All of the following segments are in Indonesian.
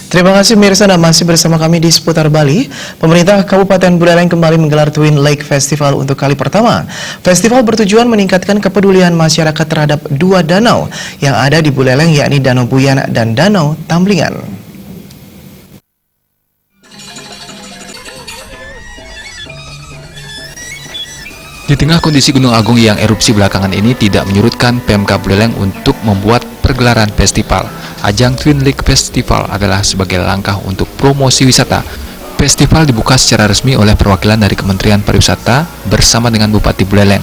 Terima kasih Mirsa, dan masih bersama kami di Seputar Bali. Pemerintah Kabupaten Buleleng kembali menggelar Twin Lake Festival untuk kali pertama. Festival bertujuan meningkatkan kepedulian masyarakat terhadap dua danau yang ada di Buleleng, yakni Danau Buyan dan Danau Tamblingan. Di tengah kondisi Gunung Agung yang erupsi belakangan ini tidak menyurutkan Pemkab Buleleng untuk membuat pergelaran festival. Ajang Twin Lake Festival adalah sebagai langkah untuk promosi wisata. Festival dibuka secara resmi oleh perwakilan dari Kementerian Pariwisata bersama dengan Bupati Buleleng.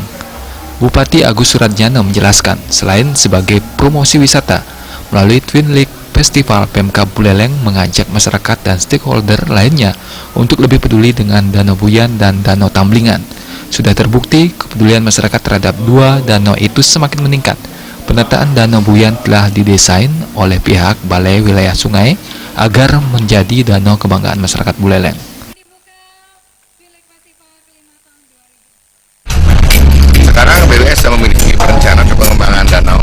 Bupati Agus Suradjana menjelaskan, selain sebagai promosi wisata, melalui Twin Lake Festival, Pemkab Buleleng mengajak masyarakat dan stakeholder lainnya untuk lebih peduli dengan Danau Buyan dan Danau Tamblingan. Sudah terbukti kepedulian masyarakat terhadap dua danau itu semakin meningkat. Penataan Danau Buyan telah didesain oleh pihak Balai Wilayah Sungai agar menjadi danau kebanggaan masyarakat Buleleng. Sekarang BWS memiliki perencanaan pengembangan danau,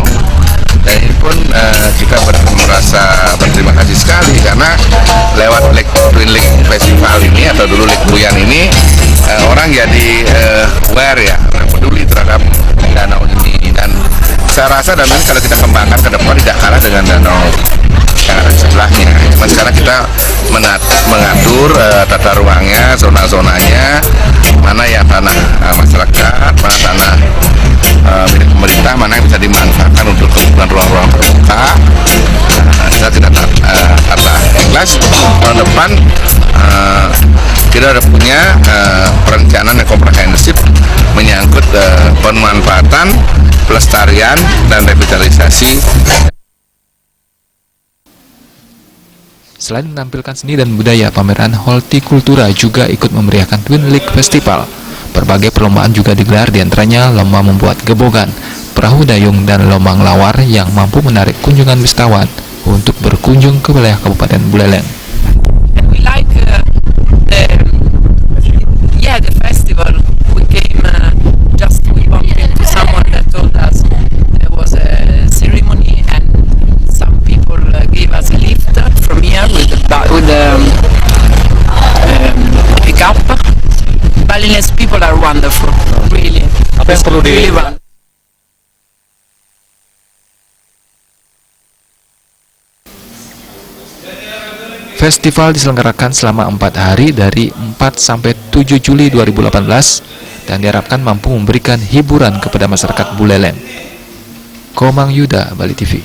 dan ini pun kita merasa berterima kasih sekali karena lewat Twin Lake Festival ini atau dulu Lake Buyan ini orang jadi aware ya, orang peduli terhadap danau ini, dan saya rasa danau ini kalau kita kembangkan ke depan tidak kalah dengan danau yang ada di sebelahnya. Cuma sekarang kita mengatur tata ruangnya, zona-zonanya, mana yang tanah masyarakat, mana tanah milik pemerintah, mana yang bisa dimanfaatkan untuk kebutuhan ruang-ruang terbuka. Kita tidak tata ikhlas. Tahun depan kita ada punya perencanaan yang komprehensif menyangkut pemanfaatan, pelestarian, dan revitalisasi. Selain menampilkan seni dan budaya, pameran Hortikultura juga ikut memeriahkan Twin Lake Festival. Berbagai perlombaan juga digelar, diantaranya lomba membuat gebogan, perahu dayung, dan lomba ngelawar yang mampu menarik kunjungan wisatawan untuk berkunjung ke wilayah Kabupaten Buleleng. The festival, we came we bumped into someone that told us there was a ceremony and some people gave us a lift from here with the pickup. Balinese people are wonderful, really. Apa yang perlu really wonderful. Festival diselenggarakan selama 4 hari dari 4 sampai 7 Juli 2018 dan diharapkan mampu memberikan hiburan kepada masyarakat Buleleng. Komang Yuda, Bali TV.